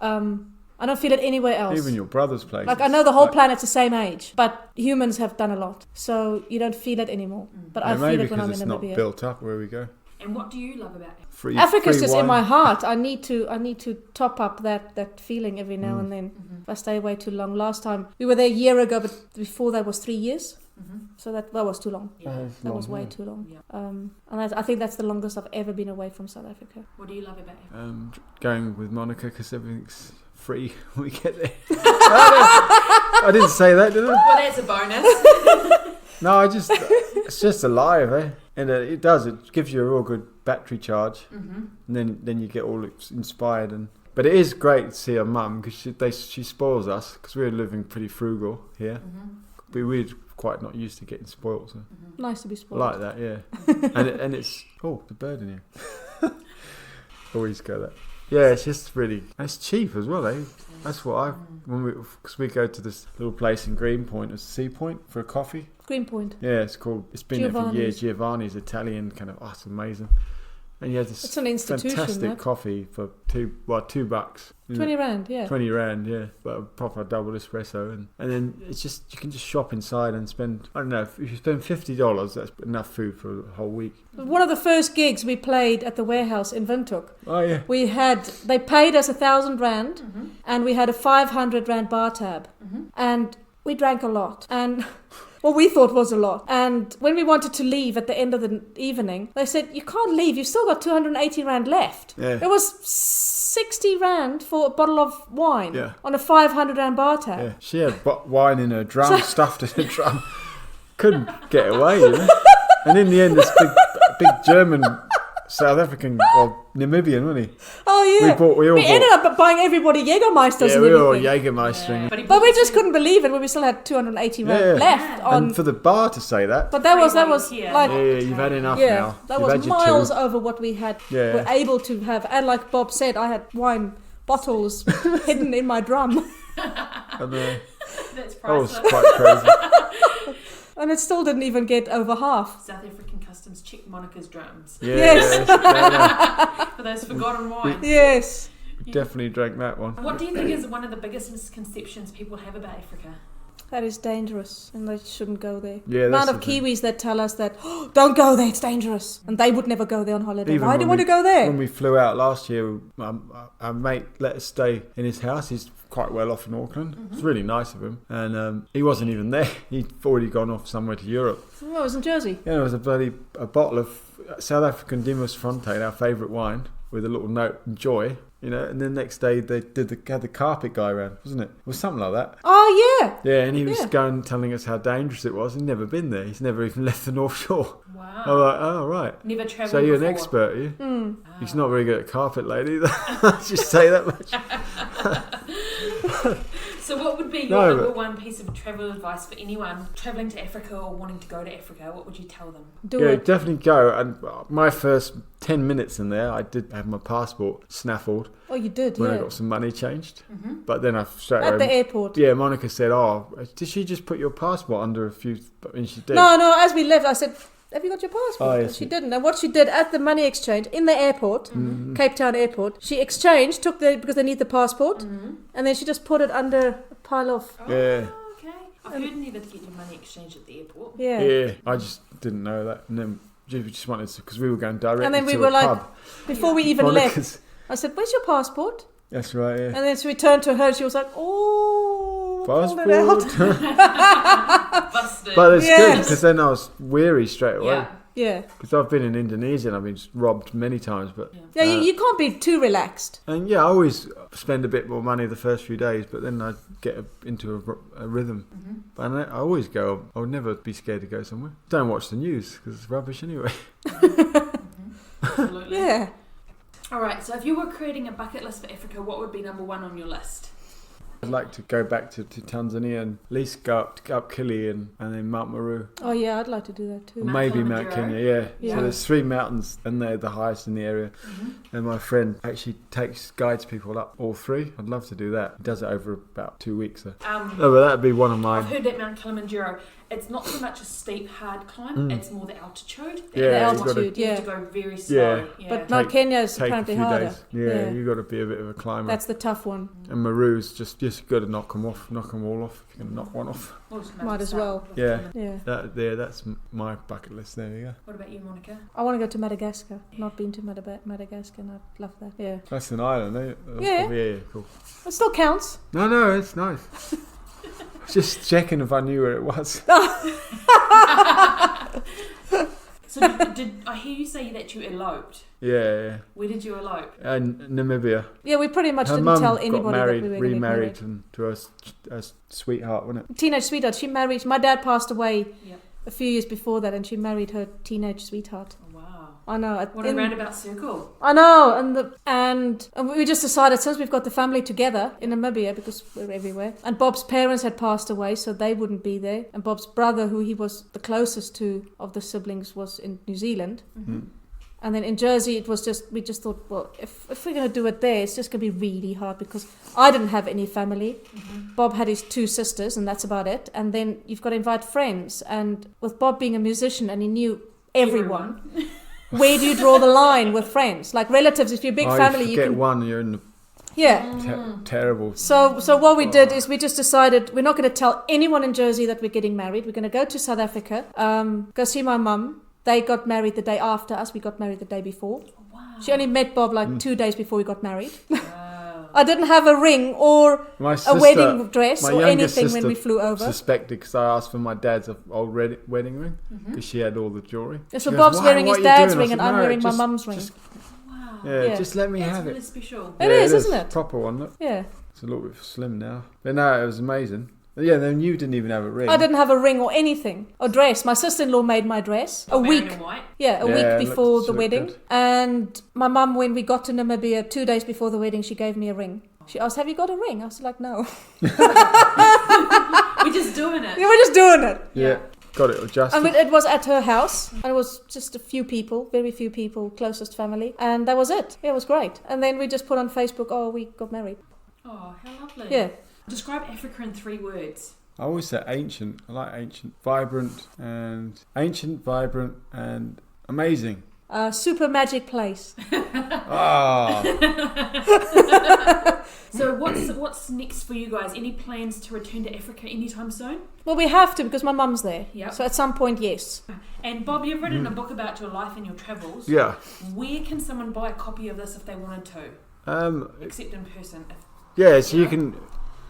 [SPEAKER 2] I don't feel it anywhere else.
[SPEAKER 3] Even your brother's place.
[SPEAKER 2] Like I know the whole planet's the same age, but humans have done a lot, so you don't feel it anymore. But I feel it when I'm in
[SPEAKER 3] it's
[SPEAKER 2] Namibia.
[SPEAKER 3] not built up where we go.
[SPEAKER 4] And what do you love about it?
[SPEAKER 2] Africa's just
[SPEAKER 3] wine.
[SPEAKER 2] in my heart. I need to top up that feeling every now and then. If I stay away too long. Last time we were there a year ago, but before that was 3 years. So that was too long.
[SPEAKER 4] Yeah.
[SPEAKER 2] That was way too long.
[SPEAKER 4] Yeah.
[SPEAKER 2] And I think that's the longest I've ever been away from South Africa.
[SPEAKER 4] What do you love about it?
[SPEAKER 3] Going with Monika because everything's free when we get there. I didn't say that, did I?
[SPEAKER 4] Well, that's a bonus.
[SPEAKER 3] No, it's just alive, eh? And it gives you a real good battery charge. And then you get all inspired. But it is great to see her mum because she spoils us because we're living pretty frugal here. But we're quite not used to getting spoilt. So.
[SPEAKER 2] Nice to be spoiled.
[SPEAKER 3] I like that, yeah. and it's the bird in here. Always go that. Yeah, it's just really. And it's cheap as well, eh? That's what because we go to this little place in Greenpoint, it's Sea Point for a coffee.
[SPEAKER 2] Greenpoint.
[SPEAKER 3] Yeah, it's been there for years. Giovanni's Italian kind of. Oh, it's amazing. And you have this
[SPEAKER 2] It's an institution,
[SPEAKER 3] fantastic
[SPEAKER 2] that.
[SPEAKER 3] coffee for $2.
[SPEAKER 2] 20 rand, yeah.
[SPEAKER 3] 20 rand, yeah, but a proper double espresso, and then it's just you can just shop inside and spend. I don't know if you spend $50, that's enough food for a whole week.
[SPEAKER 2] One of the first gigs we played at the warehouse in Windhoek.
[SPEAKER 3] Oh yeah.
[SPEAKER 2] They paid us 1,000 rand, and we had a 500 rand bar tab, and we drank a lot, and. What we thought was a lot. And when we wanted to leave at the end of the evening, they said, you can't leave, you've still got 280 rand left.
[SPEAKER 3] Yeah.
[SPEAKER 2] It was 60 rand for a bottle of wine on a 500 rand bar tab.
[SPEAKER 3] Yeah, she had wine in her drum, stuffed in her drum. Couldn't get away, you know? And in the end, this big German, South African, or Namibian, wasn't he?
[SPEAKER 2] Oh, yeah.
[SPEAKER 3] We
[SPEAKER 2] ended up buying everybody Jägermeisters and
[SPEAKER 3] we were all
[SPEAKER 2] everything.
[SPEAKER 3] Jägermeister.
[SPEAKER 4] Yeah.
[SPEAKER 2] But we just couldn't believe it when we still had 280 rand left.
[SPEAKER 3] And for the bar to say that.
[SPEAKER 2] But that was
[SPEAKER 4] here.
[SPEAKER 2] like...
[SPEAKER 3] Yeah, you've had enough now.
[SPEAKER 2] That
[SPEAKER 3] You've
[SPEAKER 2] was
[SPEAKER 3] had your
[SPEAKER 2] miles
[SPEAKER 3] two.
[SPEAKER 2] over what we had
[SPEAKER 3] Yeah.
[SPEAKER 2] were able to have. And like Bob said, I had wine bottles hidden in my drum.
[SPEAKER 3] And,
[SPEAKER 4] That's
[SPEAKER 3] that was
[SPEAKER 4] priceless.
[SPEAKER 3] quite crazy.
[SPEAKER 2] And it still didn't even get over half.
[SPEAKER 4] South African customs check Monika's drums.
[SPEAKER 3] Yeah,
[SPEAKER 2] Yes.
[SPEAKER 4] For those forgotten wines.
[SPEAKER 2] Yes.
[SPEAKER 3] We definitely drank that one.
[SPEAKER 4] What do you think is one of the biggest misconceptions people have about Africa?
[SPEAKER 2] That is dangerous, and they shouldn't go there.
[SPEAKER 3] Yeah,
[SPEAKER 2] The amount
[SPEAKER 3] that's
[SPEAKER 2] of
[SPEAKER 3] the thing.
[SPEAKER 2] Kiwis that tell us that, oh, don't go there, it's dangerous. And they would never go there on holiday.
[SPEAKER 3] Even
[SPEAKER 2] Why do you
[SPEAKER 3] when
[SPEAKER 2] want to go there?
[SPEAKER 3] When we flew out last year, our mate let us stay in his house. He's quite well off in Auckland. It's really nice of him. And he wasn't even there. He'd already gone off somewhere to Europe.
[SPEAKER 2] Oh, it was in Jersey.
[SPEAKER 3] Yeah, there was a bottle of South African Dimas Fronte, our favourite wine, with a little note, enjoy. You know, and then next day they had the carpet guy around, wasn't it? It was something like that.
[SPEAKER 2] Oh, yeah.
[SPEAKER 3] Yeah, and he was telling us how dangerous it was. He'd never been there. He's never even left the North Shore.
[SPEAKER 4] Wow.
[SPEAKER 3] I'm like, oh, right.
[SPEAKER 4] Never travelled
[SPEAKER 3] So you're
[SPEAKER 4] before.
[SPEAKER 3] an expert, are you?
[SPEAKER 2] Mm.
[SPEAKER 3] He's not very good at carpet lady either. Just say that much.
[SPEAKER 4] So what would be your number one piece of travel advice for anyone travelling to Africa or wanting to go to Africa? What would you tell them?
[SPEAKER 2] Do
[SPEAKER 3] Yeah,
[SPEAKER 2] it.
[SPEAKER 3] definitely go. And my first 10 minutes in there, I did have my passport snaffled
[SPEAKER 2] Oh, you did,
[SPEAKER 3] when I
[SPEAKER 2] yeah.
[SPEAKER 3] got some money changed.
[SPEAKER 4] Mm-hmm.
[SPEAKER 3] But then I straight
[SPEAKER 2] At
[SPEAKER 3] away...
[SPEAKER 2] the airport.
[SPEAKER 3] Yeah, Monika said, oh, did she just put your passport under a few... And she did.
[SPEAKER 2] No, as we left, I said, have you got your passport?
[SPEAKER 3] Oh,
[SPEAKER 2] And
[SPEAKER 3] yes.
[SPEAKER 2] she didn't. And what she did at the money exchange in the airport, Cape Town airport, she exchanged, because they need the passport, and then she just put it under a pile of...
[SPEAKER 4] Oh,
[SPEAKER 3] Yeah.
[SPEAKER 4] okay. I've heard never to get your money exchanged at the airport.
[SPEAKER 2] Yeah.
[SPEAKER 3] Yeah, I just didn't know that. And then we just wanted to... Because we were going directly
[SPEAKER 2] And then we
[SPEAKER 3] to
[SPEAKER 2] were
[SPEAKER 3] a
[SPEAKER 2] like,
[SPEAKER 3] pub.
[SPEAKER 2] before we even
[SPEAKER 3] Monika's-
[SPEAKER 2] left, I said, where's your passport?
[SPEAKER 3] That's right, yeah.
[SPEAKER 2] And then she returned to her, she was like, oh, pulled it out.
[SPEAKER 3] Passport.
[SPEAKER 4] Busted.
[SPEAKER 3] But it's good,
[SPEAKER 2] Yes.
[SPEAKER 3] because then I was weary straight away.
[SPEAKER 4] yeah.
[SPEAKER 2] Yeah.
[SPEAKER 3] Because I've been in Indonesia and I've been robbed many times. But
[SPEAKER 2] Yeah, you can't be too relaxed.
[SPEAKER 3] and yeah, I always spend a bit more money the first few days, but then I get into a rhythm. But I always go. I would never be scared to go somewhere. Don't watch the news because it's rubbish anyway.
[SPEAKER 4] Absolutely.
[SPEAKER 2] Yeah.
[SPEAKER 4] All right. So if you were creating a bucket list for Africa, what would be number one on your list?
[SPEAKER 3] I'd like to go back to Tanzania and at least go up Kili and then Mount Meru.
[SPEAKER 2] Oh, yeah, I'd like to do that too.
[SPEAKER 3] Or
[SPEAKER 4] Mount
[SPEAKER 3] maybe Mount
[SPEAKER 4] Kilimanjaro?
[SPEAKER 3] Kenya, yeah.
[SPEAKER 2] Yeah.
[SPEAKER 3] So there's 3 mountains and they're the highest in the area. And my friend actually guides people up all 3. I'd love to do that. He does it over about 2 weeks. So. No, but that'd be one of
[SPEAKER 4] I've
[SPEAKER 3] mine.
[SPEAKER 4] heard that Mount Kilimanjaro, it's not so much a steep, hard climb, it's more the altitude.
[SPEAKER 3] Yeah,
[SPEAKER 2] The
[SPEAKER 3] you've got to-
[SPEAKER 2] altitude,
[SPEAKER 4] You have
[SPEAKER 2] yeah.
[SPEAKER 4] to go very slow. Yeah.
[SPEAKER 2] But Mount Kenya is
[SPEAKER 3] Take a
[SPEAKER 2] apparently
[SPEAKER 3] few
[SPEAKER 2] harder.
[SPEAKER 3] days. Yeah, you've got to be a bit of a climber.
[SPEAKER 2] That's the tough one.
[SPEAKER 3] And Meru's just got to knock them all off. If you can knock one off.
[SPEAKER 4] We'll just
[SPEAKER 2] Might as
[SPEAKER 4] start
[SPEAKER 2] well.
[SPEAKER 4] with
[SPEAKER 3] Yeah.
[SPEAKER 4] Kilimanjaro.
[SPEAKER 2] Yeah.
[SPEAKER 3] That's my bucket list. There you go.
[SPEAKER 4] What about you, Monika?
[SPEAKER 2] I want to go to Madagascar. Not been to Madagascar, and I'd love that. Yeah.
[SPEAKER 3] That's an island, eh?
[SPEAKER 2] Yeah.
[SPEAKER 3] Yeah, cool.
[SPEAKER 2] It still counts.
[SPEAKER 3] No, it's nice. Just checking if I knew where it was.
[SPEAKER 4] So did I hear you say that you eloped?
[SPEAKER 3] Yeah.
[SPEAKER 4] Where did you elope?
[SPEAKER 3] And Namibia.
[SPEAKER 2] Yeah, we pretty much
[SPEAKER 3] Her
[SPEAKER 2] didn't
[SPEAKER 3] mum
[SPEAKER 2] tell
[SPEAKER 3] got
[SPEAKER 2] anybody
[SPEAKER 3] married,
[SPEAKER 2] that we were getting
[SPEAKER 3] remarried to her sweetheart, wasn't it?
[SPEAKER 2] Teenage sweetheart. She married. My dad passed away
[SPEAKER 4] Yep.
[SPEAKER 2] a few years before that, and she married her teenage sweetheart.
[SPEAKER 4] Oh, wow.
[SPEAKER 2] I know.
[SPEAKER 4] What a roundabout circle.
[SPEAKER 2] I know, and we just decided since we've got the family together in Namibia because we're everywhere, and Bob's parents had passed away, so they wouldn't be there, and Bob's brother, who he was the closest to of the siblings, was in New Zealand. And then in Jersey, it was we just thought, well, if we're going to do it there, it's just going to be really hard because I didn't have any family. Bob had his 2 sisters, and that's about it. And then you've got to invite friends. And with Bob being a musician and he knew everyone, where do you draw the line with friends? Like relatives, if you're a big family,
[SPEAKER 3] you
[SPEAKER 2] you
[SPEAKER 3] forget
[SPEAKER 2] can...
[SPEAKER 3] one, you're in the terrible...
[SPEAKER 2] So what we did is we just decided we're not going to tell anyone in Jersey that we're getting married. We're going to go to South Africa, go see my mum. They got married the day after us. We got married the day before.
[SPEAKER 4] Wow.
[SPEAKER 2] She only met Bob like 2 days before we got married.
[SPEAKER 4] Wow.
[SPEAKER 2] I didn't have a ring or a wedding dress
[SPEAKER 3] my
[SPEAKER 2] or
[SPEAKER 3] youngest
[SPEAKER 2] anything when
[SPEAKER 3] sister
[SPEAKER 2] we flew over.
[SPEAKER 3] Suspected because I asked for my dad's old wedding ring because she had all the jewellery.
[SPEAKER 2] Yeah,
[SPEAKER 3] She
[SPEAKER 2] so
[SPEAKER 3] goes,
[SPEAKER 2] Bob's
[SPEAKER 3] "Why?
[SPEAKER 2] wearing
[SPEAKER 3] What
[SPEAKER 2] his
[SPEAKER 3] are you
[SPEAKER 2] dad's
[SPEAKER 3] doing?" I
[SPEAKER 2] ring and
[SPEAKER 3] said,
[SPEAKER 2] I'm
[SPEAKER 3] "No,
[SPEAKER 2] wearing my
[SPEAKER 3] just-
[SPEAKER 2] mum's ring.
[SPEAKER 3] just-
[SPEAKER 4] Wow.
[SPEAKER 3] Yeah,
[SPEAKER 2] Yeah.
[SPEAKER 3] just let me
[SPEAKER 4] That's
[SPEAKER 3] have
[SPEAKER 4] really
[SPEAKER 3] it.
[SPEAKER 4] special.
[SPEAKER 2] It is, isn't it?
[SPEAKER 3] Proper one, look.
[SPEAKER 2] Yeah.
[SPEAKER 3] It's a little bit slim now. But no, it was amazing. Yeah, then you didn't even have a ring.
[SPEAKER 2] I didn't have a ring or anything. Or dress. My sister-in-law made my dress. A
[SPEAKER 4] Married
[SPEAKER 2] week.
[SPEAKER 4] in white.
[SPEAKER 2] Yeah, a
[SPEAKER 3] Yeah,
[SPEAKER 2] week
[SPEAKER 3] it
[SPEAKER 2] before
[SPEAKER 3] looked-
[SPEAKER 2] the
[SPEAKER 3] looked
[SPEAKER 2] wedding.
[SPEAKER 3] good.
[SPEAKER 2] And my mum, when we got to Namibia 2 days before the wedding, she gave me a ring. She asked, have you got a ring? I was like, no.
[SPEAKER 4] We're just doing it.
[SPEAKER 2] Yeah, we're just doing it.
[SPEAKER 3] Yeah, got it adjusted.
[SPEAKER 2] I mean, it was at her house, and it was just a few people, very few people, closest family, and that was it. Yeah, it was great. And then we just put on Facebook, oh, we got married.
[SPEAKER 4] Oh, how lovely.
[SPEAKER 2] Yeah.
[SPEAKER 4] Describe Africa in 3 words.
[SPEAKER 3] I always say ancient. I like ancient, vibrant, and amazing.
[SPEAKER 2] super magic place.
[SPEAKER 4] So what's next for you guys? Any plans to return to Africa anytime soon?
[SPEAKER 2] Well, we have to because my mum's there.
[SPEAKER 4] Yep.
[SPEAKER 2] So at some point, yes.
[SPEAKER 4] And Bob, you've written a book about your life and your travels.
[SPEAKER 3] Yeah.
[SPEAKER 4] Where can someone buy a copy of this if they wanted to? Except in person.
[SPEAKER 3] Yeah, so you can...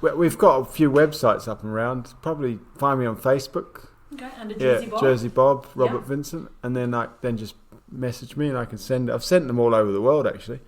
[SPEAKER 3] We've got a few websites up and around. Probably find me on Facebook.
[SPEAKER 4] Okay, under Jerseybob.
[SPEAKER 3] Jerseybob, Robert Vincent. And then just message me and I can send it. I've sent them all over the world, actually.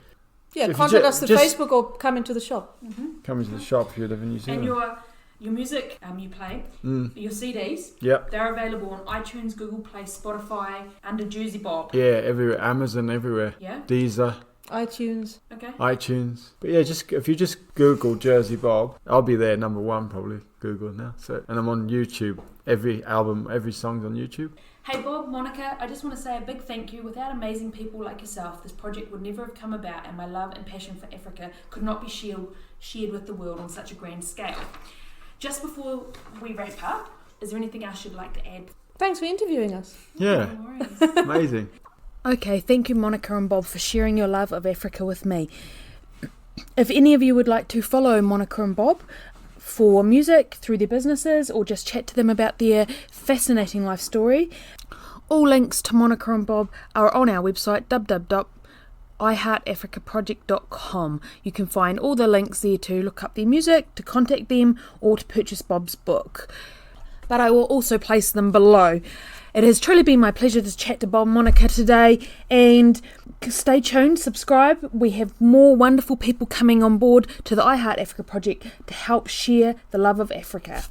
[SPEAKER 2] Yeah,
[SPEAKER 3] so
[SPEAKER 2] contact us through Facebook or come into the shop.
[SPEAKER 4] Mm-hmm.
[SPEAKER 3] Come into the shop if you live in New Zealand.
[SPEAKER 4] And your music you play, your CDs, they're available on iTunes, Google Play, Spotify, under Jerseybob.
[SPEAKER 3] Yeah, everywhere. Amazon, everywhere.
[SPEAKER 4] Yeah.
[SPEAKER 3] Deezer.
[SPEAKER 2] iTunes.
[SPEAKER 4] Okay.
[SPEAKER 3] iTunes. But yeah, if you just Google Jerseybob, I'll be there number one probably. Google now. And I'm on YouTube. Every song's on YouTube.
[SPEAKER 4] Hey Bob, Monika, I just want to say a big thank you. Without amazing people like yourself, this project would never have come about, and my love and passion for Africa could not be shared with the world on such a grand scale. Just before we wrap up, is there anything else you'd like to add?
[SPEAKER 2] Thanks for interviewing us.
[SPEAKER 3] Yeah,
[SPEAKER 4] No worries.
[SPEAKER 3] amazing.
[SPEAKER 1] Okay, thank you Monika and Bob for sharing your love of Africa with me. If any of you would like to follow Monika and Bob for music, through their businesses, or just chat to them about their fascinating life story, all links to Monika and Bob are on our website www.iheartafricaproject.com. You can find all the links there to look up their music, to contact them, or to purchase Bob's book. But I will also place them below. It has truly been my pleasure to chat to Bob and Monika today, and stay tuned, subscribe. We have more wonderful people coming on board to the I Heart Africa project to help share the love of Africa.